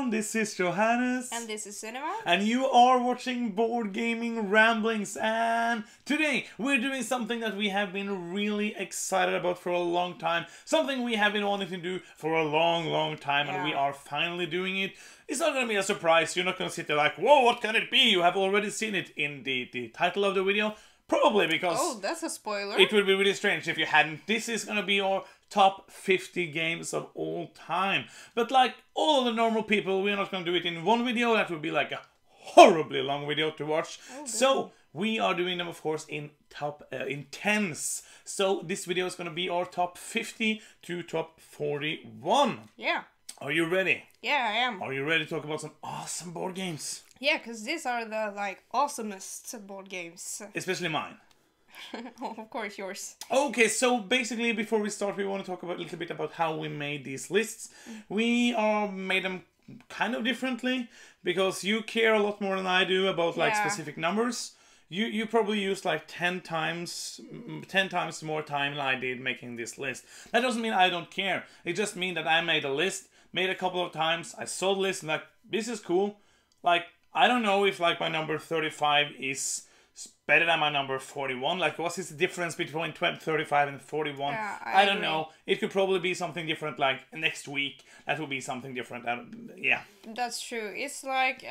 everyone, this is Johannes. And this is Cinema. And you are watching Board Gaming Ramblings, and today we're doing something that we have been really excited about for a long time. Something we have been wanting to do for a long time, and we are finally doing it. It's not going to be a surprise. You're not going to sit there like, whoa, what can it be? You have already seen it in the title of the video. Probably because... Oh, that's a spoiler. It would be really strange if you hadn't. This is going to be our top 50 games of all time. But like all of the normal people, we're not going to do it in one video. That would be like a horribly long video to watch. Oh, so we are doing them, of course, in tens. So this video is going to be our top 50 to top 41. Yeah. Are you ready? Yeah, I am. Are you ready to talk about some awesome board games? Yeah, because these are the, like, awesomest board games. Especially mine. Oh, of course, yours. Okay, so basically, before we start, we want to talk about a little bit about how we made these lists. We made them kind of differently, because you care a lot more than I do about, like, specific numbers. You probably used like 10 times more time than I did making this list. That doesn't mean I don't care. It just means that I made a list, made a couple of times, I saw the list and like, this is cool. Like, I don't know if like my number 35 is better than my number 41. Like, what's the difference between 35 and 41? Yeah, I don't know. It could probably be something different like next week. That will be something different. Yeah. That's true. It's like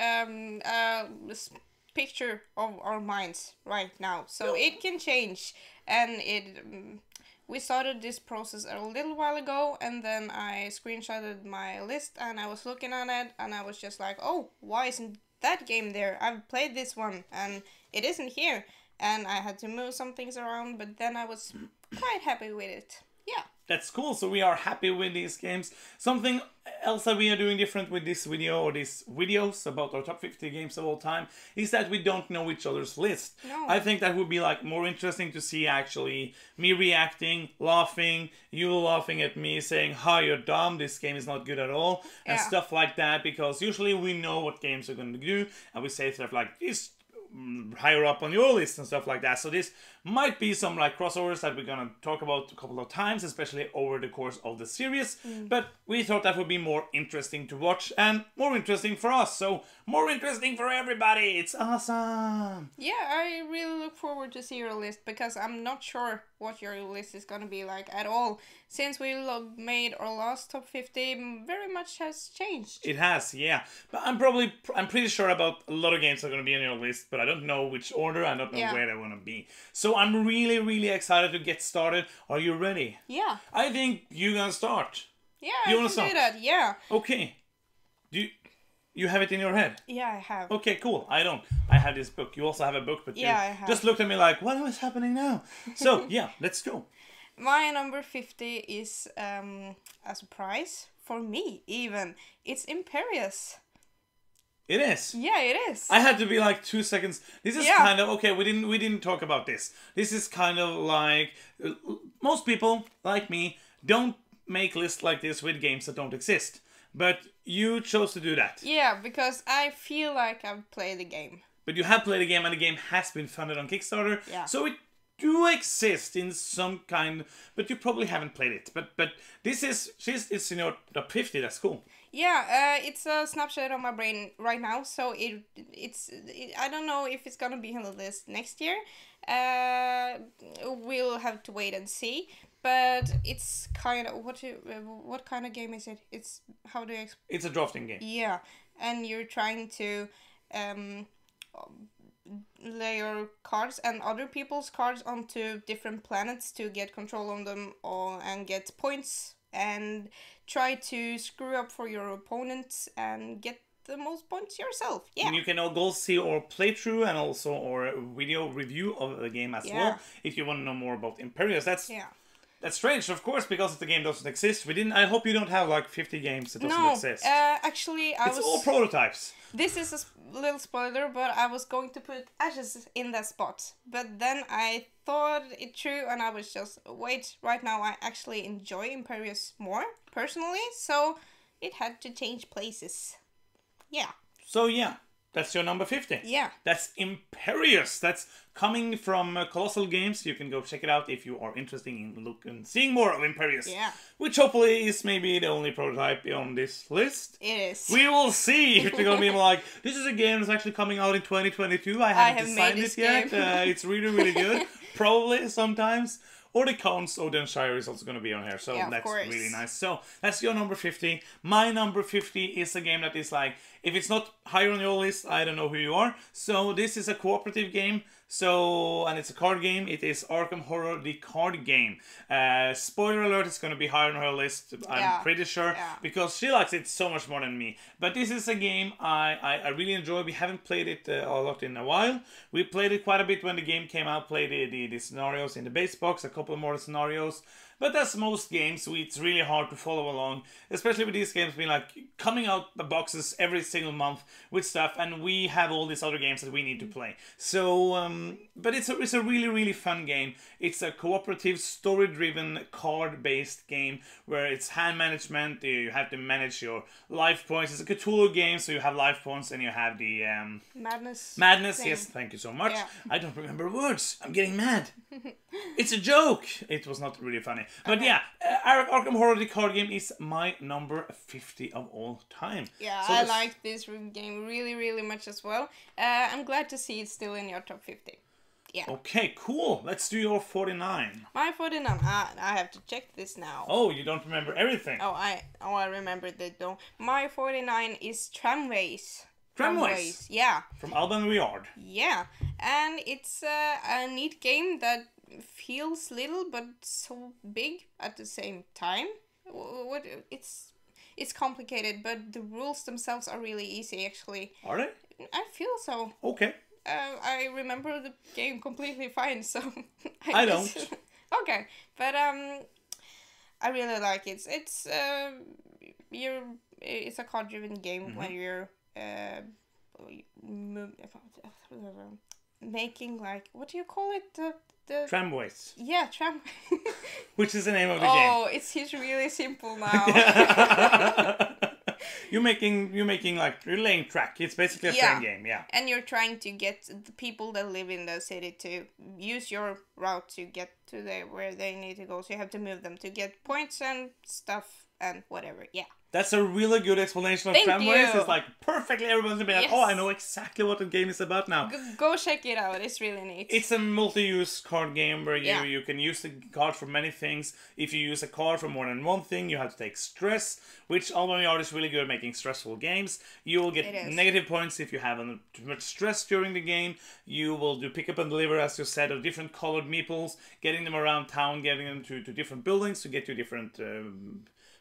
picture of our minds right now, so it can change, and we started this process a little while ago, and then I screenshotted my list and I was looking at it and I was just like, oh, why isn't that game there? I've played this one and it isn't here, and I had to move some things around, but then I was quite happy with it. Yeah. That's cool. So we are happy with these games. Something else that we are doing different with this video, or these videos about our top 50 games of all time, is that we don't know each other's list. No. I think that would be like more interesting to see actually me reacting, laughing, you laughing at me, saying, "Hi, you're dumb, this game is not good at all," and stuff like that, because usually we know what games we're going to do, and we say stuff like, this higher up on your list and stuff like that. So this might be some like crossovers that we're gonna talk about a couple of times, especially over the course of the series. But we thought that would be more interesting to watch and more interesting for us. So more interesting for everybody. It's awesome. Yeah, I really look forward to see your list, because I'm not sure what your list is gonna be like at all. Since we made our last top 50, very much has changed. It has, yeah. But I'm pretty sure about a lot of games that are gonna be on your list, but I don't know which order. I don't know where they wanna be. So I'm really excited to get started. Are you ready? Yeah. I think you're gonna start. Yeah, you wanna start? Do that, yeah. Okay. You have it in your head? Yeah, I have. Okay, cool. I don't. I have this book. You also have a book, but you I have. Just looked at me like, what is happening now? So, yeah, let's go. My number 50 is a surprise for me, even. It's Imperius. It is. Yeah, it is. I had to be like 2 seconds. This is kind of okay. We didn't talk about this. This is kind of like most people like me don't make lists like this with games that don't exist. But you chose to do that. Yeah, because I feel like I've played the game. But you have played the game, and the game has been funded on Kickstarter. Yeah. So it do exist in some kind, but you probably haven't played it. But it's in your top 50. That's cool. Yeah, it's a snapshot on my brain right now, so it's I don't know if it's gonna be on the list next year. We'll have to wait and see. But it's kind of what kind of game is it? It's how do you It's a drafting game. Yeah, and you're trying to lay your cards and other people's cards onto different planets to get control on them, and get points, and try to screw up for your opponents and get the most points yourself. Yeah. And you can go see our playthrough and also our video review of the game as well, if you want to know more about Imperius. That's strange, of course, because the game doesn't exist. I hope you don't have like 50 games that doesn't exist. Actually, it's all prototypes. This is a little spoiler, but I was going to put Ashes in that spot. But then I thought it through, and I was just, wait, right now I actually enjoy Imperius more, personally, so it had to change places. Yeah. So yeah, That's your number 50. Yeah. That's Imperius. That's coming from Colossal Games. You can go check it out if you are interested in seeing more of Imperius. Yeah. Which hopefully is maybe the only prototype on this list. It is. We will see if they're going to be like, this is a game that's actually coming out in 2022. I haven't decided it yet. It's really, really good. Probably sometimes. Or the Counts Odenshire is also going to be on here. So yeah, that's really nice. So that's your number 50. My number 50 is a game that is like, if it's not higher on your list, I don't know who you are. So this is a cooperative game. So, and it's a card game. It is Arkham Horror, the card game. Spoiler alert, it's going to be higher on her list, I'm pretty sure, because she likes it so much more than me. But this is a game I really enjoy. We haven't played it a lot in a while. We played it quite a bit when the game came out, played the scenarios in the base box, a couple more scenarios. But as most games, it's really hard to follow along, especially with these games being like coming out the boxes every single month with stuff, and we have all these other games that we need to play. So, but it's a really, really fun game. It's a cooperative, story-driven, card-based game where it's hand management. You have to manage your life points. It's a Cthulhu game, so you have life points and you have the Madness. Madness. Yes, thank you so much. Yeah. I don't remember words. I'm getting mad. It's a joke. It was not really funny. But yeah, Arkham Horror, the card game, is my number 50 of all time. Yeah, so I like this game really, really much as well. I'm glad to see it's still in your top 50. Yeah. Okay, cool. Let's do your 49. My 49. I have to check this now. Oh, you don't remember everything. I remember that though. My 49 is Tramways. Tramways? Yeah. From Alban Weird. Yeah, and it's a neat game that feels little but so big at the same time. It's complicated, but the rules themselves are really easy actually. Are they? I feel so. Okay. I remember the game completely fine, so I don't. Okay, but I really like it. It's a card-driven game when you're making, like, what do you call it? The Tramways. Yeah, tram. Which is the name of the game. Oh, it's really simple now. You're making like, you're laying track. It's basically a train game, yeah. And you're trying to get the people that live in the city to use your route to get to where they need to go. So you have to move them to get points and stuff and whatever, yeah. That's a really good explanation of Tramways. It's like perfectly everyone's gonna be like, oh, I know exactly what the game is about now. Go check it out. It's really neat. It's a multi-use card game where you can use the card for many things. If you use a card for more than one thing, you have to take stress, which Alban Weird is really good at making stressful games. You will get negative points if you have too much stress during the game. You will do pick up and deliver, as you said, of different colored meeples, getting them around town, getting them to different buildings to get you different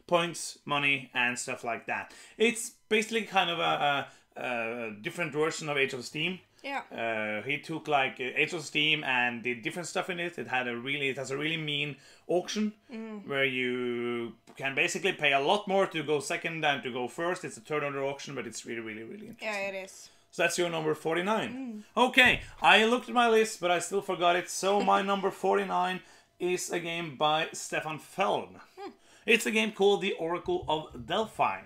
points, money, and stuff like that. It's basically kind of a different version of Age of Steam. Yeah. He took like Age of Steam and did different stuff in it. It has a really mean auction where you can basically pay a lot more to go second than to go first. It's a third order auction, but it's really interesting. Yeah, it is. So that's your number 49. Okay, I looked at my list, but I still forgot it. So my number 49 is a game by Stefan Feld. It's a game called the Oracle of Delphi.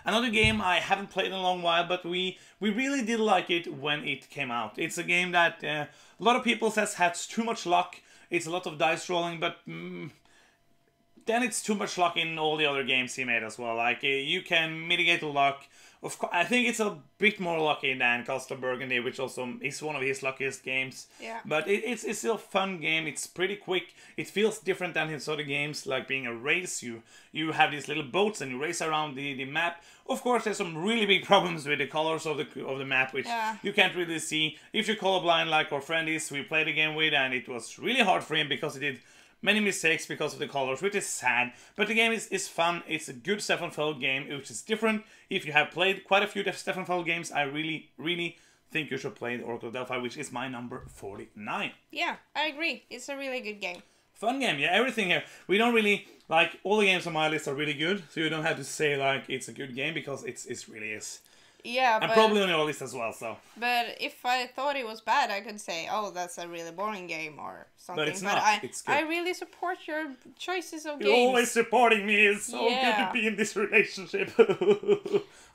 Another game I haven't played in a long while, but we really did like it when it came out. It's a game that a lot of people says has too much luck. It's a lot of dice rolling, but then it's too much luck in all the other games he made as well. Like, you can mitigate the luck. Of course, I think it's a bit more lucky than Castle Burgundy, which also is one of his luckiest games. Yeah. But it's still a fun game. It's pretty quick. It feels different than his other games, like being a race. You have these little boats and you race around the map. Of course, there's some really big problems with the colors of the map, which you can't really see. If you're colorblind like our friend is, we played a game with, and it was really hard for him because he did many mistakes because of the colors, which is sad. But the game is fun. It's a good Stefan Feld game, which is different. If you have played quite a few Stefan Feld games, I really think you should play the Oracle of Delphi, which is my number 49. Yeah, I agree. It's a really good game. Fun game, yeah, everything here. We don't really, like, all the games on my list are really good, so you don't have to say, like, it's a good game, because it really is. Yeah, I'm but probably on your list as well, so. but if I thought it was bad, I could say, "Oh, that's a really boring game" or something. But it's not. It's good. I really support your choices of You're games. always supporting me. It's so good Yeah. to be in this relationship.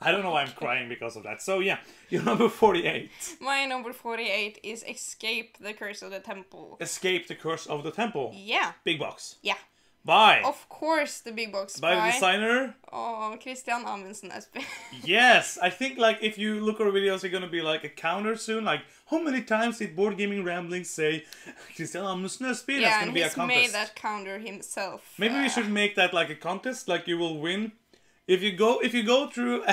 I don't know why I'm crying because of that. So yeah, you're number 48. My number 48 is Escape the Curse of the Temple. Escape the Curse of the Temple. Yeah. Big box. Yeah. By. Of course, the big box. By the designer. Oh, Christian Amundsen Espe. Yes, I think like if you look at our videos, you're gonna be like a counter soon. Like how many times did Board Gaming Ramblings say Christian Amundsen Espe? That's gonna be a contest. Yeah, he's made that counter himself. Maybe we should make that like a contest. Like you will win if you go through.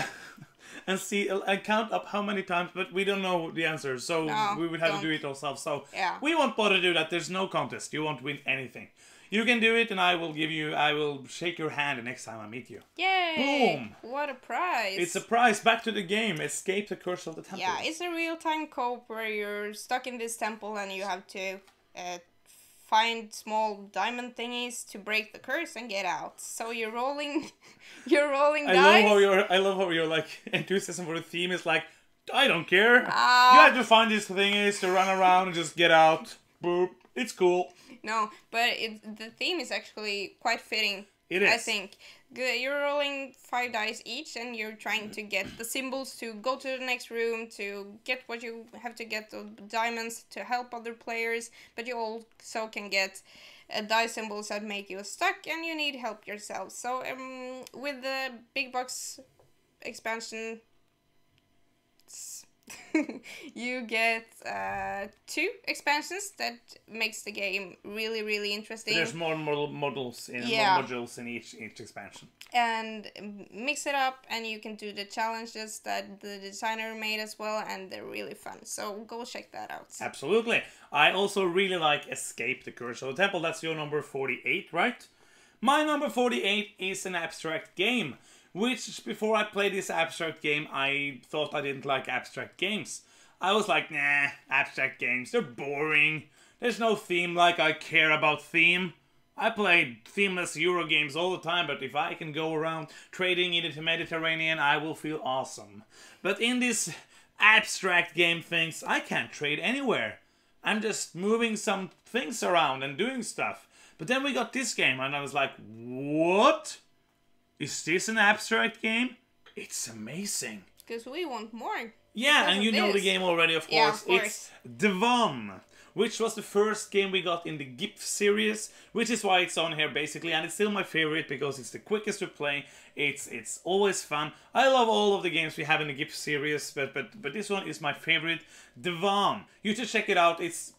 And see and count up how many times, but we don't know the answer, so we would have to do it ourselves. So we won't bother to do that. There's no contest. You won't win anything. You can do it, and I will shake your hand the next time I meet you. Yay! Boom! What a prize! It's a prize. Back to the game. Escape the Curse of the Temple. Yeah, it's a real-time cope where you're stuck in this temple and you have to find small diamond thingies to break the curse and get out. So you're rolling, dice. I love how your like enthusiasm for the theme is like, I don't care. You have to find these thingies to run around and just get out. Boop. It's cool. No, but the theme is actually quite fitting. It is. I think. You're rolling 5 dice each and you're trying to get the symbols to go to the next room, to get what you have to get, the diamonds to help other players, but you also can get die symbols that make you stuck and you need help yourself. So with the big box expansion, you get 2 expansions that makes the game really interesting. There's more modules in each expansion. And mix it up, and you can do the challenges that the designer made as well, and they're really fun. So go check that out. Absolutely. I also really like Escape the Curse of the Temple. That's your number 48, right? My number 48 is an abstract game. Which, before I played this abstract game, I thought I didn't like abstract games. I was like, nah, abstract games, they're boring. There's no theme like I care about theme. I play themeless Euro games all the time, but if I can go around trading in the Mediterranean, I will feel awesome. But in this abstract game things, I can't trade anywhere. I'm just moving some things around and doing stuff. But then we got this game, and I was like, what? Is this an abstract game? It's amazing. Because we want more. Yeah, and you know the game already, of course. Yeah, of course. It's Devon, which was the first game we got in the GIF series, which is why it's on here basically, and it's still my favorite because it's the quickest to play. It's always fun. I love all of the games we have in the GIF series, but this one is my favorite. Devon. You should check it out. It's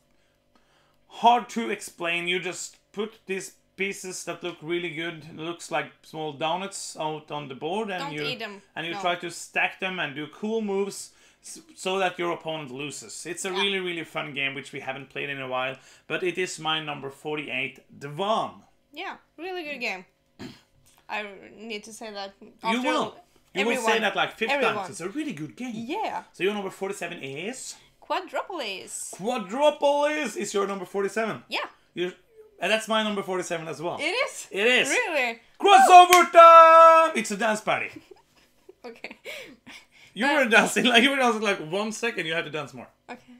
hard to explain. You just put these pieces that look really good. It looks like small donuts out on the board, and Don't eat them. And you try to stack them and do cool moves so that your opponent loses. It's a really fun game which we haven't played in a while, but it is my number 48, Devon. Yeah, really good game. I need to say that. You will say that like 5 times. It's a really good game. Yeah. So your number 47 is Quadropple is your number 47. Yeah. And that's my number 47 as well. It is? It is. Really? Crossover time! It's a dance party. Okay. You were dancing like 1 second, you had to dance more. Okay.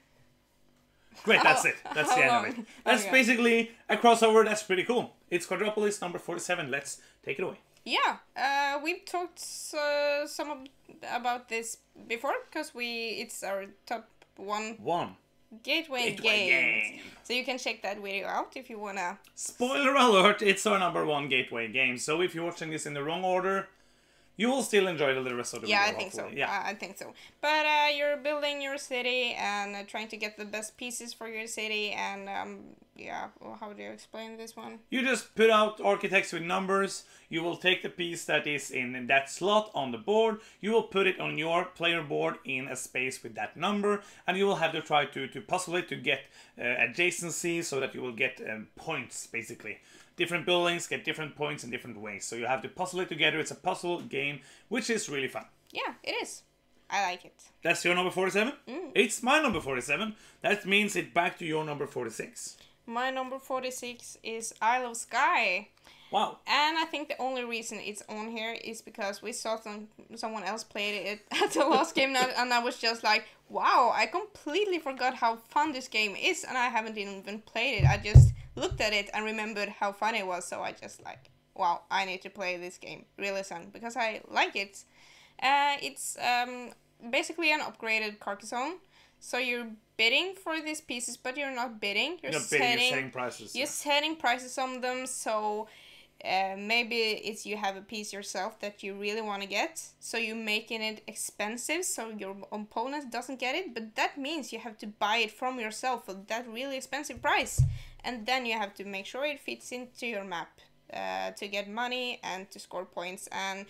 Great, that's it. That's the end of it. That's basically a crossover. That's pretty cool. It's Quadropple number 47. Let's take it away. Yeah, we've talked about this before because it's our top one gateway game. So you can check that video out if you wanna. Spoiler alert! It's our number 1 gateway game. So if you're watching this in the wrong order, you will still enjoy the rest of the video. I think so. Yeah, I think so. But you're building your city and trying to get the best pieces for your city, and well, how do you explain this one? You just put out architects with numbers. You will take the piece that is in that slot on the board. You will put it on your player board in a space with that number, and you will have to try to puzzle it to get adjacency so that you will get points, basically. Different buildings get different points in different ways, so you have to puzzle it together. It's a puzzle game, which is really fun. Yeah, it is. I like it. That's your number 47? It's my number 47. That means it's back to your number 46. My number 46 is Isle of Skye. Wow. And I think the only reason it's on here is because we saw someone else played it at the last game night, and I was just like, wow, I completely forgot how fun this game is, and I haven't even played it. I just looked at it and remembered how fun it was, so I just like, wow, I need to play this game really soon because I like it. It's basically an upgraded Carcassonne. So you're bidding for these pieces, but you're not bidding. You're setting prices. You're setting prices on them. So maybe it's you have a piece yourself that you really want to get. So you're making it expensive so your opponent doesn't get it. But that means you have to buy it from yourself for that really expensive price. And then you have to make sure it fits into your map to get money and to score points. And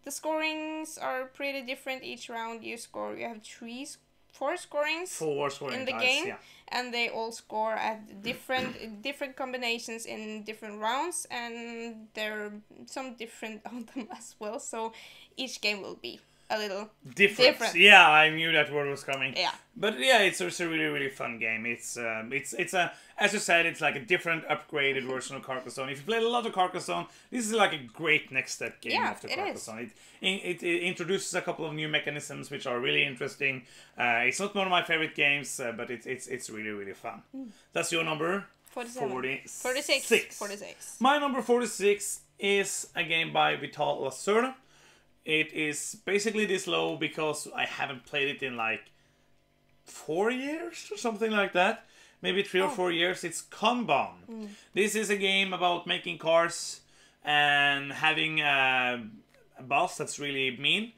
the scorings are pretty different each round. You have four scorings in the game, yeah. And they all score at different combinations in different rounds, and there are some different on them as well. So each game will be a little different. Yeah, I knew that word was coming. Yeah. But yeah, it's a really, really fun game. It's a, as you said, it's like a different upgraded version of Carcassonne. If you played a lot of Carcassonne, this is like a great next step game after Carcassonne. It introduces a couple of new mechanisms which are really interesting. It's not one of my favorite games, but it's really, really fun. That's your number? 46. My number 46 is a game by Vital Lacerda. It is basically this low because I haven't played it in like 4 years or something like that. Maybe 3 or 4 years. It's Kanban. This is a game about making cars and having a boss that's really mean.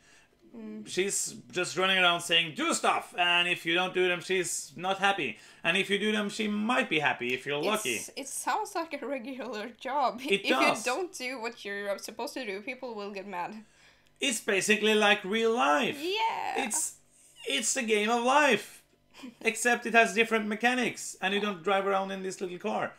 She's just running around saying, do stuff! And if you don't do them, she's not happy. And if you do them, she might be happy if you're lucky. It sounds like a regular job. If you don't do what you're supposed to do, people will get mad. It's basically like real life. Yeah. It's the game of life. Except it has different mechanics. And you don't drive around in this little car.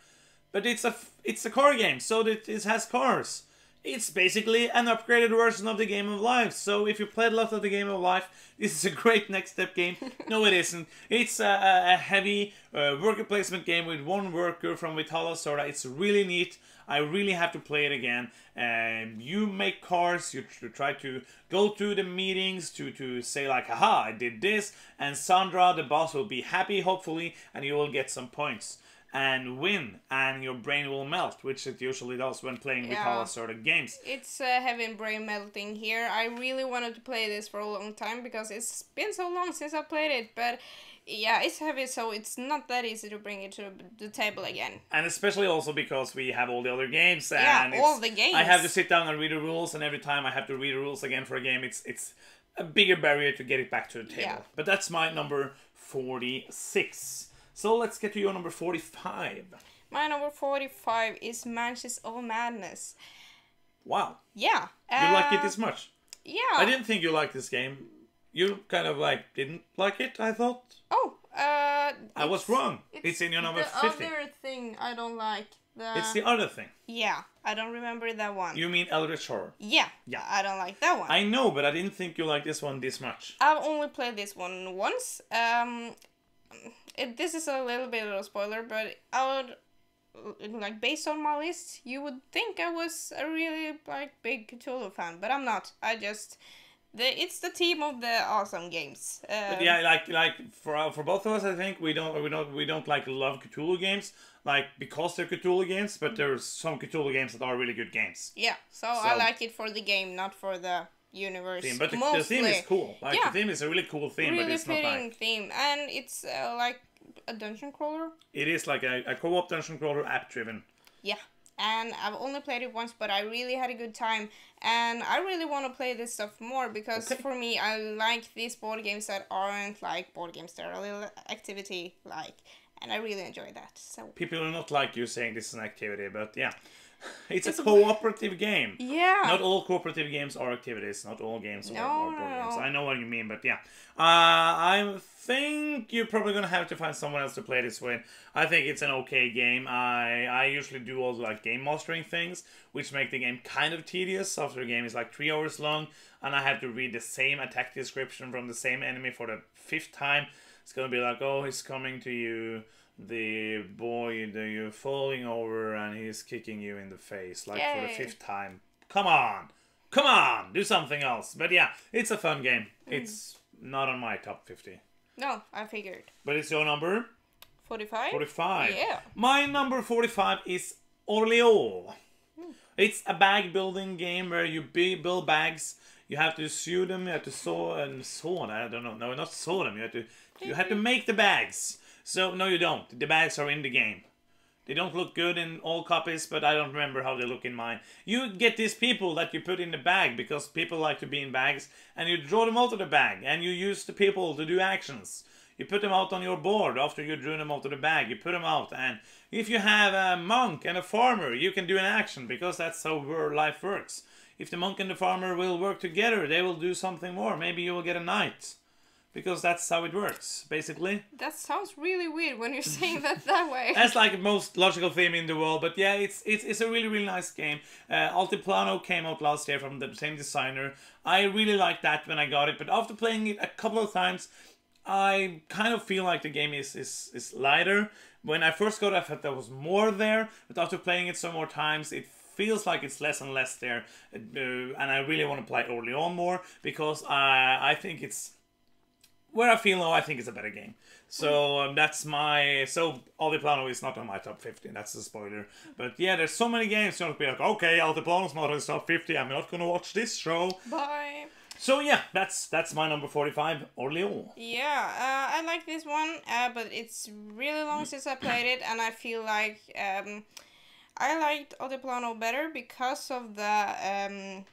But it's a car game, so that it has cars. It's basically an upgraded version of the game of life. So if you played a lot of the game of life, this is a great next step game. No, it isn't. It's a heavy worker placement game with one worker from Vital Lacerda. It's really neat. I really have to play it again. You make cars, you try to go to the meetings to say like, haha, I did this. And Sandra, the boss, will be happy, hopefully, and you will get some points. And win, and your brain will melt, which it usually does when playing Vital Lacerda games. It's heavy brain melting here. I really wanted to play this for a long time because it's been so long since I played it, but yeah, it's heavy, so it's not that easy to bring it to the table again. And especially also because we have all the other games. And yeah, all the games. I have to sit down and read the rules, and every time I have to read the rules again for a game, it's a bigger barrier to get it back to the table. Yeah. But that's my number 46. So let's get to your number 45. My number 45 is Mansions of Madness. Wow. Yeah. You like it this much? Yeah. I didn't think you liked this game. You kind of like didn't like it, I thought. Oh, I was wrong. It's in your number 50. The other thing I don't like. It's the other thing. Yeah, I don't remember that one. You mean Eldritch Horror? Yeah, I don't like that one. I know, but I didn't think you liked this one this much. I've only played this one once. This is a little bit of a spoiler, but I would, like, based on my list, you would think I was a really, like, big Cthulhu fan, but I'm not. It's the team of the awesome games. But yeah, like for both of us, I think we don't like love Cthulhu games, like because they're Cthulhu games, but there's some Cthulhu games that are really good games. Yeah, so I like it for the game, not for the universe. Theme. But the theme is cool. Like the theme is a really cool theme, really but it's not like theme, and it's like a dungeon crawler. It is like a co-op dungeon crawler, app driven. Yeah. And I've only played it once, but I really had a good time. And I really want to play this stuff more because for me, I like these board games that aren't like board games. They're a little activity-like. And I really enjoy that. So people are not like you saying this is an activity, but yeah. It's a cooperative game. Yeah. Not all cooperative games are activities. Not all games are board games. I know what you mean, but yeah. I think you're probably going to have to find someone else to play this with. I think it's an okay game. I usually do all like game mastering things, which make the game kind of tedious after the game is like 3 hours long, and I have to read the same attack description from the same enemy for the 5th time. It's going to be like, oh, he's coming to you the boy that you're falling over and he's kicking you in the face like for the 5th time. Come on! Come on! Do something else. But yeah, it's a fun game. It's not on my top 50. No, I figured. But it's your number? 45? 45. Yeah. My number 45 is Orléans. It's a bag building game where you build bags. You have to sew them. You have to sew them. I don't know. No, not sew them. You have to make the bags. So no, you don't. The bags are in the game. They don't look good in all copies, but I don't remember how they look in mine. You get these people that you put in the bag because people like to be in bags, and you draw them out of the bag, and you use the people to do actions. You put them out on your board after you drew them out of the bag. You put them out, and if you have a monk and a farmer, you can do an action because that's how life works. If the monk and the farmer will work together, they will do something more. Maybe you will get a knight. Because that's how it works, basically. That sounds really weird when you're saying that way. That's like the most logical theme in the world. But yeah, it's a really, really nice game. Altiplano came out last year from the same designer. I really liked that when I got it. But after playing it a couple of times, I kind of feel like the game is lighter. When I first got it, I thought there was more there. But after playing it some more times, it feels like it's less and less there. And I really want to play Orléans more. Because I think it's... Where I feel now, I think it's a better game. So that's my... So Altiplano is not on my top 50. That's a spoiler. But yeah, there's so many games. You'll be like, okay, Altiplano's not on his top 50. I'm not going to watch this show. Bye. So yeah, that's my number 45, Orléans. Yeah, I like this one, but it's really long since I played it. And I feel like I liked Altiplano better because of the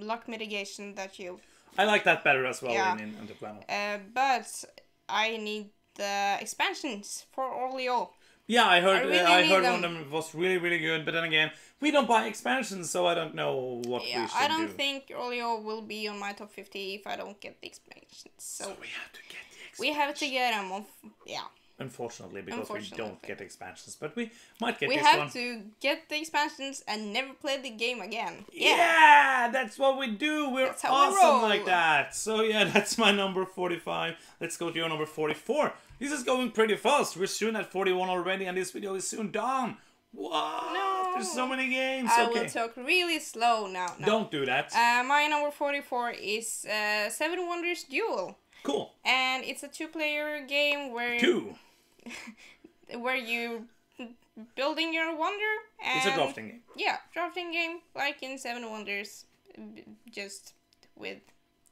luck mitigation that you... I like that better as well yeah. in Altiplano. But I need the expansions for Orléans. Yeah, I heard one of them was really, really good. But then again, we don't buy expansions, so I don't know what we should do. I don't think Orléans will be on my top 50 if I don't get the expansions. So we have to get the expansions. We have to get them. Yeah. Unfortunately, because we don't get expansions. But we might get this one. We have to get the expansions and never play the game again. Yeah, that's what we do. We're awesome like that. So yeah, that's my number 45. Let's go to your number 44. This is going pretty fast. We're soon at 41 already, and this video is soon done. What? No. There's so many games. I will talk really slow now. No. Don't do that. My number 44 is Seven Wonders Duel. Cool. And it's a 2-player game where... where you building your wonder. And it's a drafting game. Yeah, drafting game like in Seven Wonders, just with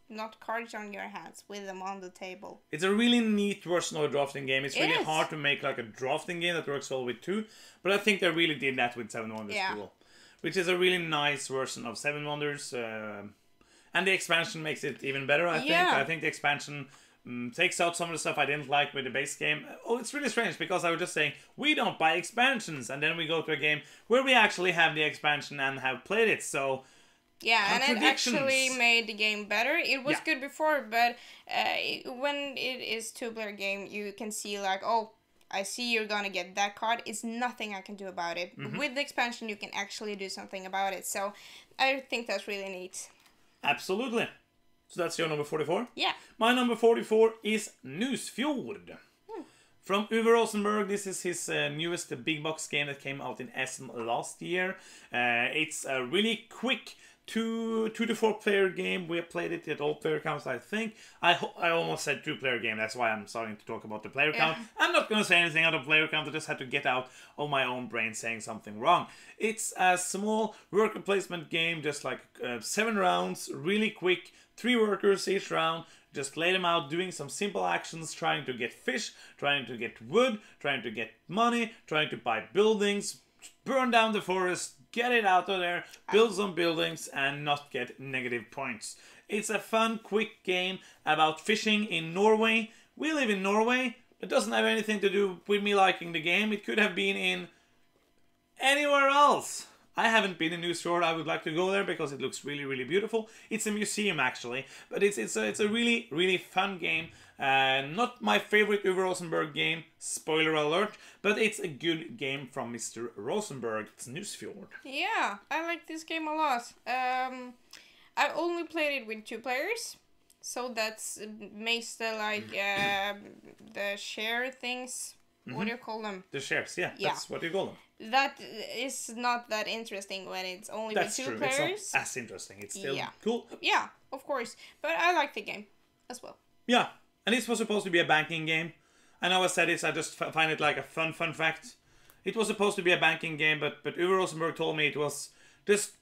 not cards on your hands, with them on the table. It's a really neat version of a drafting game. It's really hard to make like a drafting game that works well with 2, but I think they really did that with Seven Wonders Duel, which is a really nice version of Seven Wonders. And the expansion makes it even better, I think. I think the expansion takes out some of the stuff I didn't like with the base game. Oh, it's really strange because I was just saying, we don't buy expansions. And then we go to a game where we actually have the expansion and have played it. So, yeah, and it actually made the game better. It was good before, but when it is 2-player game, you can see like, oh, I see you're gonna get that card. It's nothing I can do about it. With the expansion, you can actually do something about it. So, I think that's really neat. Absolutely. So that's your number 44? Yeah. My number 44 is Nusfjord. From Uwe Rosenberg. This is his newest big box game that came out in Essen last year. It's a really quick 2 to 4 player game. We have played it at all player counts, I think. I almost said 2-player game. That's why I'm starting to talk about the player count. I'm not going to say anything out of player count. I just had to get out of my own brain saying something wrong. It's a small worker placement game, just like 7 rounds, really quick. 3 workers each round, just lay them out doing some simple actions, trying to get fish, trying to get wood, trying to get money, trying to buy buildings, burn down the forest, get it out of there, build some buildings, and not get negative points. It's a fun, quick game about fishing in Norway. We live in Norway. It doesn't have anything to do with me liking the game. It could have been in anywhere else. I haven't been in Nusfjord. I would like to go there because it looks really, really beautiful. It's a museum actually, but it's a really, really fun game. Not my favorite Uwe Rosenberg game, spoiler alert, but it's a good game from Mr. Rosenberg. It's Nusfjord. Yeah, I like this game a lot. I only played it with 2 players, so that's makes the the share things What do you call them? The shares, yeah. That's what you call them. That is not that interesting when it's only That's with two true. players. It's not as interesting. It's still cool. Yeah, of course. But I like the game as well. Yeah, and this was supposed to be a banking game. I know I said this, I just find it like a fun fact. It was supposed to be a banking game, but Uwe Rosenberg told me it was just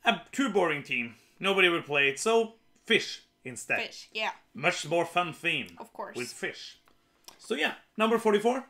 a too boring team. Nobody would play it, so fish instead. Fish, yeah. Much more fun theme. Of course. With fish. So yeah, number 44.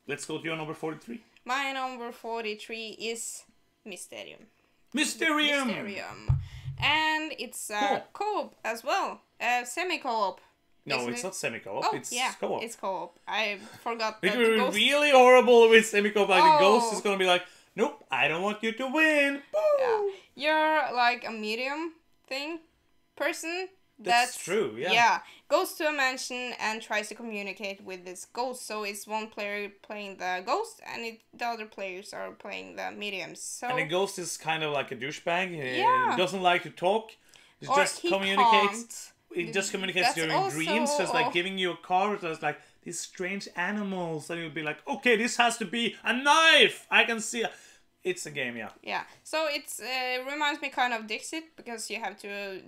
Let's go to your number 43. My number 43 is Mysterium. Mysterium! And it's co-op as well. Semi-co-op. No, it's not semi-co-op. Oh, it's yeah, co-op. it's co-op. I forgot It that would the be ghost... really horrible with semi-co-op. Like the ghost is gonna be like, nope, I don't want you to win. Boo! Yeah. You're like a medium person. That's true, yeah. Yeah. Goes to a mansion and tries to communicate with this ghost. So it's one player playing the ghost and the other players are playing the mediums. So And the ghost is kind of like a douchebag. Yeah. He doesn't like to talk. He or just he communicates. can't. It just communicates That's during also- dreams, just like giving you a card. Just like these strange animals, and you'll be like, okay, this has to be a knife. I can see. It's a game, yeah. Yeah, so it's reminds me kind of Dixit because you have to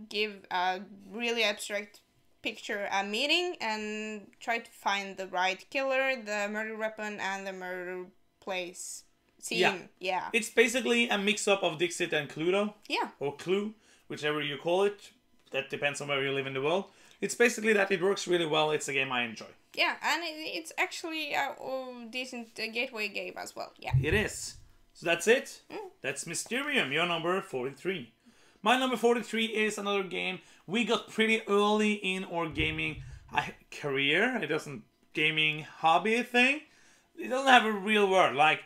give a really abstract picture a meaning and try to find the right killer, the murder weapon, and the murder place scene. Yeah. It's basically a mix-up of Dixit and Cluedo. Yeah. Or Clue, whichever you call it. That depends on where you live in the world. It's basically that it works really well. It's a game I enjoy. Yeah, and it's actually a decent gateway game as well. Yeah. It is. So that's it. That's Mysterium, your number 43. My number 43 is another game we got pretty early in our gaming career. It doesn't gaming hobby thing. It doesn't have a real word. Like,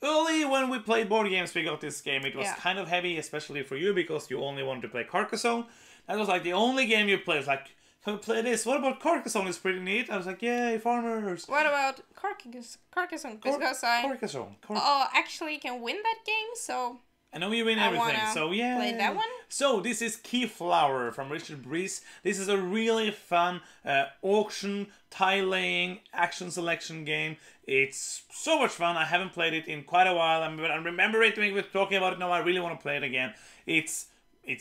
early when we played board games, we got this game. It was kind of heavy, especially for you, because you only wanted to play Carcassonne. That was like the only game you played. It's like, can we play this? What about Carcassonne? It's pretty neat. I was like, yay, farmers. What about Carcassonne? Because Carcassonne. Actually you can win that game, so... I know you win everything, so yeah. Play that one? So this is Keyflower from Richard Breeze. This is a really fun auction, tile laying, action selection game. It's so much fun. I haven't played it in quite a while. I remember it when we were talking about it. Now I really want to play it again. It's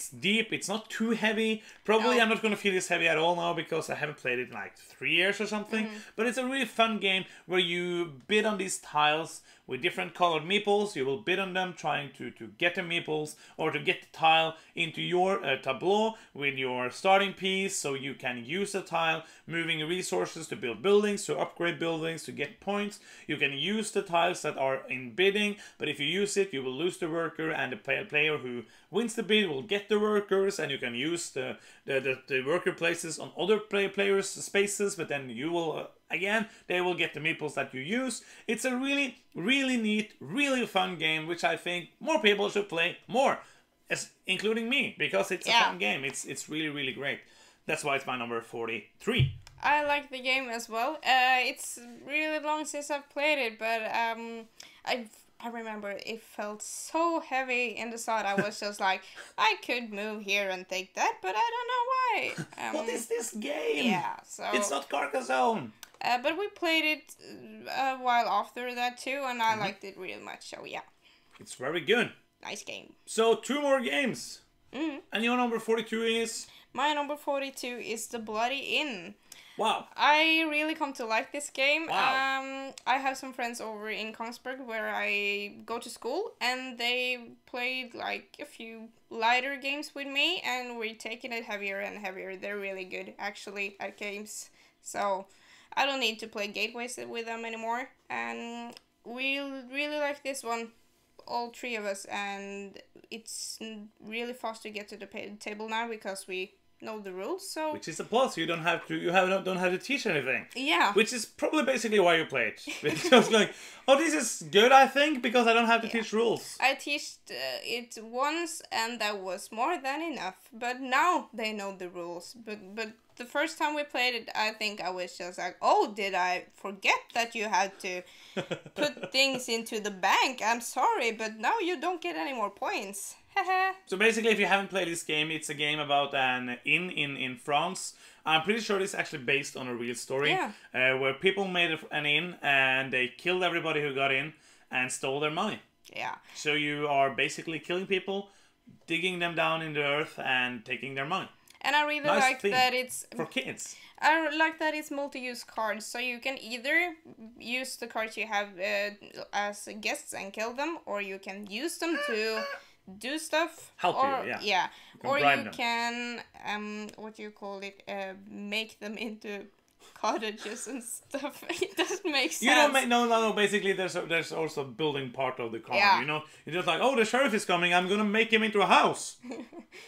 deep, it's not too heavy. Probably I'm not going to feel this heavy at all now because I haven't played it in like 3 years or something. But it's a really fun game where you bid on these tiles with different colored meeples. You will bid on them trying to get the meeples or to get the tile into your tableau with your starting piece so you can use the tile, moving resources to build buildings, to upgrade buildings, to get points. You can use the tiles that are in bidding, but if you use it, you will lose the worker, and the player who wins the bid will get the workers, and you can use the worker places on other players' spaces, but then you will again, they will get the meeples that you use. It's a really, really neat, really fun game, which I think more people should play more, including me, because it's a fun game. It's really, really great. That's why it's my number 43. I like the game as well. It's really long since I've played it, but I remember it felt so heavy in the side. I was just like, I could move here and take that, but I don't know why. What is this game? Yeah, so... It's not Carcassonne. But we played it a while after that too, and I liked it really much, so yeah. It's very good. Nice game. So, 2 more games. And your number 42 is? My number 42 is The Bloody Inn. Wow. I really come to like this game. Wow. I have some friends over in Kongsberg where I go to school, and they played like a few lighter games with me, and we're taking it heavier and heavier. They're really good actually at games. So I don't need to play gateways with them anymore. And we really like this one, all 3 of us, and it's really fast to get to the table now because we know the rules. So which is a plus. You don't have to teach anything. Yeah. Which is probably basically why you play it. Because like, oh, this is good, I think, because I don't have to teach rules. I taught it once, and that was more than enough. But now they know the rules. But the first time we played it, I think I was just like, oh, did I forget that you had to put things into the bank? I'm sorry, but now you don't get any more points. So basically, if you haven't played this game, it's a game about an inn in France. I'm pretty sure it's actually based on a real story. Where people made an inn and they killed everybody who got in and stole their money. Yeah. So you are basically killing people, digging them down in the earth and taking their money. And I really like that it's... For kids. I like that it's multi-use cards, so you can either use the cards you have as guests and kill them, or you can use them to do stuff. Help you, yeah. Yeah. Or you can, what do you call it, make them into cottages and stuff. It doesn't make sense. You don't make no. Basically, there's also a building part of the card. Yeah. You know, you're just like, oh, the sheriff is coming. I'm gonna make him into a house.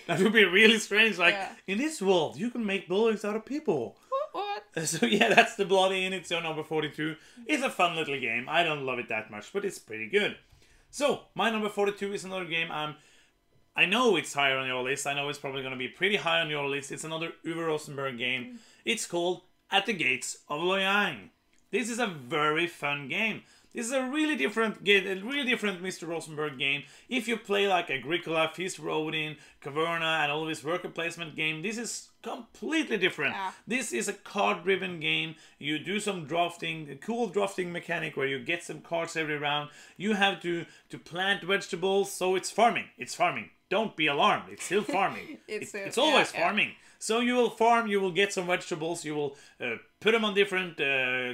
That would be really strange. Like in this world, you can make buildings out of people. What? So yeah, that's the Bloody Inn. It's your number 42. It's a fun little game. I don't love it that much, but it's pretty good. So my number 42 is another game. I know it's higher on your list. I know it's probably gonna be pretty high on your list. It's another Uwe Rosenberg game. It's called At the Gates of Loyang. This is a very fun game. This is a really different game, a really different Mr. Rosenberg game. If you play like Agricola, Feast for Odin, Caverna, and all of this worker placement game, this is completely different. Yeah. This is a card-driven game. You do some drafting, a cool drafting mechanic where you get some cards every round. You have to plant vegetables, so it's farming. It's farming. Don't be alarmed. It's still farming. it's always farming. So you will farm, you will get some vegetables, you will put them on different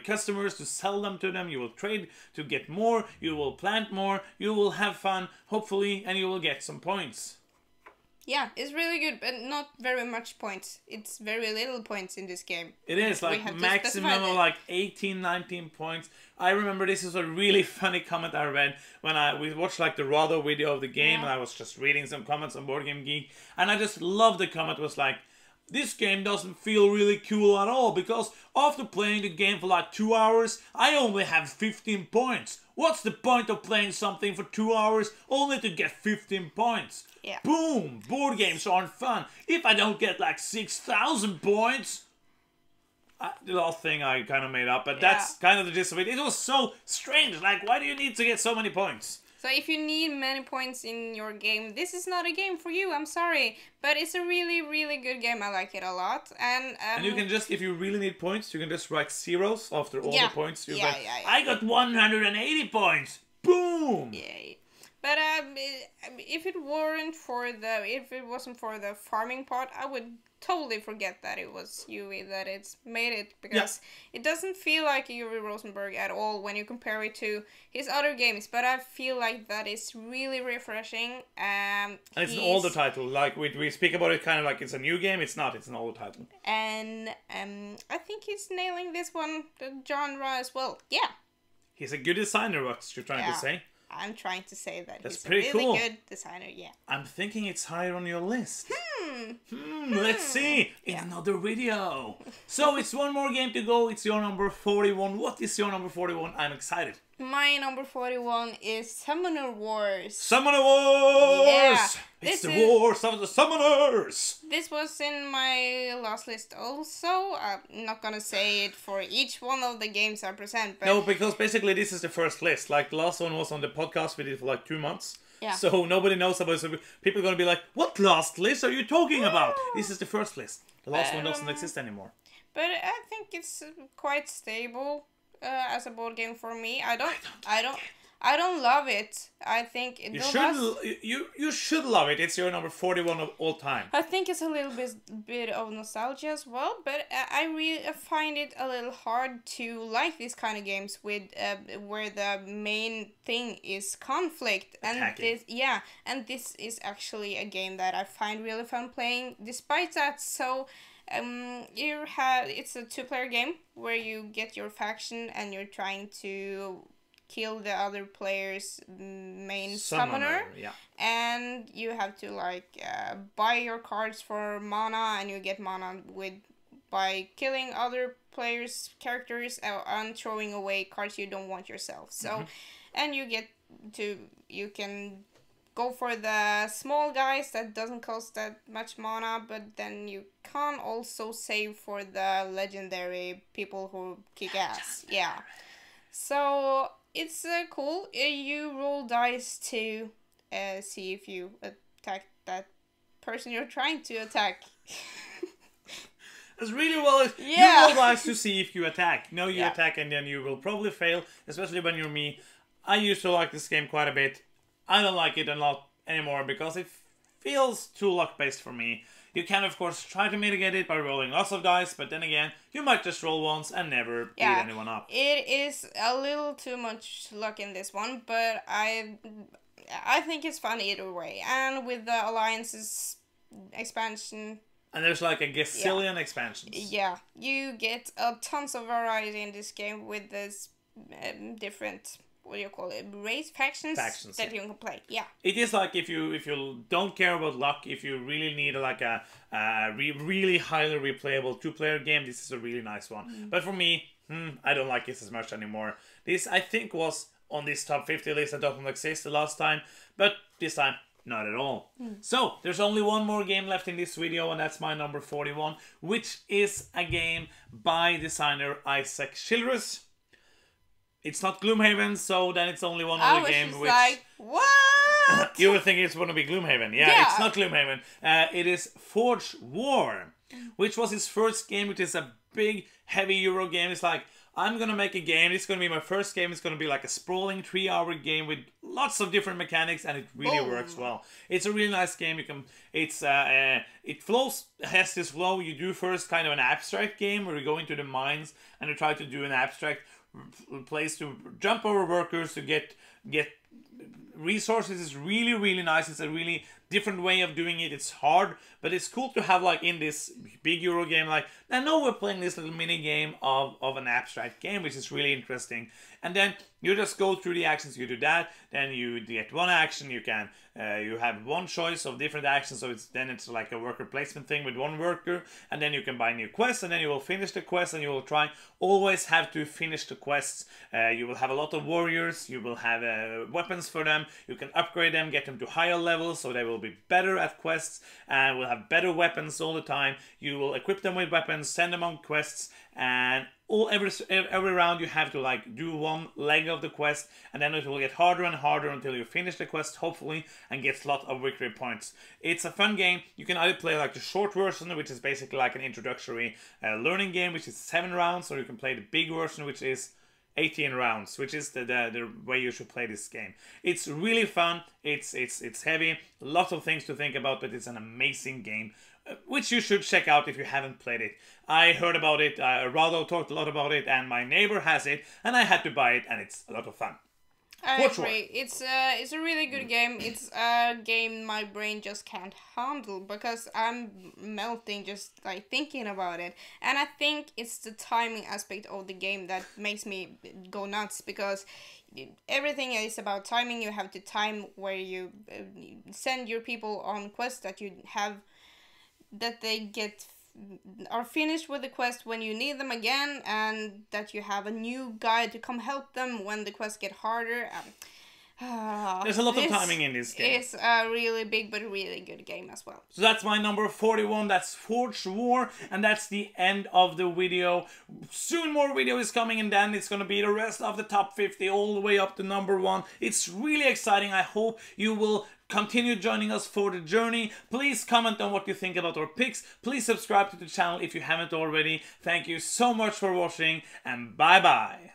customers to sell them to them, you will trade to get more, you will plant more, you will have fun, hopefully, and you will get some points. Yeah, it's really good, but not very much points. It's very little points in this game. It is, like maximum of like 18, 19 points. I remember this is a really funny comment I read when we watched like the Rado video of the game, and I was just reading some comments on Board Game Geek, and I just loved the comment was like, this game doesn't feel really cool at all because after playing the game for like 2 hours, I only have 15 points. What's the point of playing something for 2 hours only to get 15 points? Yeah. Boom! Board games aren't fun. If I don't get like 6,000 points... the last thing I kind of made up, but that's kind of the gist of it. It was so strange. Like, why do you need to get so many points? So if you need many points in your game, this is not a game for you. I'm sorry. But it's a really, really good game. I like it a lot. And you can just, if you really need points, you can just write zeros after all the points. You yeah. I got 180 points. Boom! Yay. But if it wasn't for the farming part, I would totally forget that it was Uwe that it's made it, because it doesn't feel like Uwe Rosenberg at all when you compare it to his other games. But I feel like that is really refreshing. And it's an older title. Like we speak about it kind of like it's a new game. It's not. It's an older title. And I think he's nailing this one, the genre as well. Yeah. He's a good designer. What you're trying to say? I'm trying to say that that's he's a really cool. good designer, yeah. I'm thinking it's higher on your list. Let's see. In another video. So it's one more game to go. It's your number 41. What is your number 41? I'm excited. My number 41 is Seminole Wars. Seminole Wars! Yeah. It's the wars of the summoners! This was in my last list also. I'm not gonna say it for each one of the games I present. But no, because basically this is the first list. Like the last one was on the podcast we did for like 2 months. Yeah. So nobody knows about it. So people are gonna be like, what last list are you talking about? This is the first list. The last one doesn't exist anymore. But I think it's quite stable as a board game for me. I don't love it. I think it you should love it. It's your number 41 of all time. I think it's a little bit of nostalgia as well, but I really find it a little hard to like these kind of games with where the main thing is conflict. And this is actually a game that I find really fun playing. Despite that, so it's a 2-player game where you get your faction and you're trying to kill the other player's main summoner. And you have to buy your cards for mana, and you get mana by killing other players' characters and throwing away cards you don't want yourself. So and you can go for the small guys that doesn't cost that much mana, but then you can also save for the legendary people who kick ass. Yeah. So it's cool. You roll dice to see if you attack that person you're trying to attack. It's really well. Yeah. You like to see if you attack. No, you Yeah. attack and then you will probably fail, especially when you're me. I used to like this game quite a bit. I don't like it a lot anymore because it feels too luck-based for me. You can, of course, try to mitigate it by rolling lots of dice, but then again, you might just roll once and never beat anyone up. It is a little too much luck in this one, but I think it's fun either way. And with the Alliance's expansion... And there's like a gazillion expansions. Yeah, you get tons of variety in this game with this different... What do you call it? Race factions that you can play. Yeah. It is like if you don't care about luck, if you really need like a really highly replayable 2-player game, this is a really nice one. But for me, I don't like this as much anymore. This I think was on this top 50 list that doesn't exist the last time, but this time not at all. So there's only one more game left in this video, and that's my number 41, which is a game by designer Isaac Childress. It's not Gloomhaven, so then it's only one other game. Which like, what? You would think it's going to be Gloomhaven. Yeah, it's not Gloomhaven. It is Forge War, which was his first game, which is a big, heavy Euro game. It's like, I'm going to make a game. It's going to be my first game. It's going to be like a sprawling 3-hour game with lots of different mechanics, and it really works well. It's a really nice game. You can, it flows, has this flow. You do first kind of an abstract game where you go into the mines and you try to do an abstract place to jump over workers to get resources. Is really nice. It's a really different way of doing it. It's hard, but it's cool to have like in this big Euro game, like I know we're playing this little mini game of an abstract game, which is really interesting. And then you just go through the actions. You do that, then you get one action. You can you have one choice of different actions, so it's like a worker placement thing with one worker, and then you can buy new quests, and then you will finish the quest, and you will always have to finish the quests. You will have a lot of warriors. You will have weapons for them. You can upgrade them, get them to higher levels, so they will be better at quests and will have better weapons all the time. You will equip them with weapons, send them on quests, and every round you have to like do one leg of the quest, and then it will get harder and harder until you finish the quest, hopefully, and get a lot of victory points. It's a fun game. You can either play like the short version, which is basically like an introductory learning game, which is 7 rounds, or you can play the big version, which is 18 rounds, which is the way you should play this game. It's really fun. It's heavy, a lot of things to think about, but it's an amazing game, which you should check out if you haven't played it. I heard about it, Rado talked a lot about it, and my neighbor has it, and I had to buy it, and it's a lot of fun. I agree. It's a really good game. It's a game my brain just can't handle because I'm melting just like thinking about it. And I think it's the timing aspect of the game that makes me go nuts, because everything is about timing. You have to time where you send your people on quests that you have, that they are finished with the quest when you need them again, and that you have a new guide to come help them when the quests get harder. There's a lot of timing in this game. It's a really big but really good game as well. So that's my number 41. That's Forge War, and that's the end of the video. Soon more video is coming, and then it's gonna be the rest of the top 50 all the way up to number 1. It's really exciting. I hope you will continue joining us for the journey. Please comment on what you think about our picks. Please subscribe to the channel if you haven't already. Thank you so much for watching, and bye bye.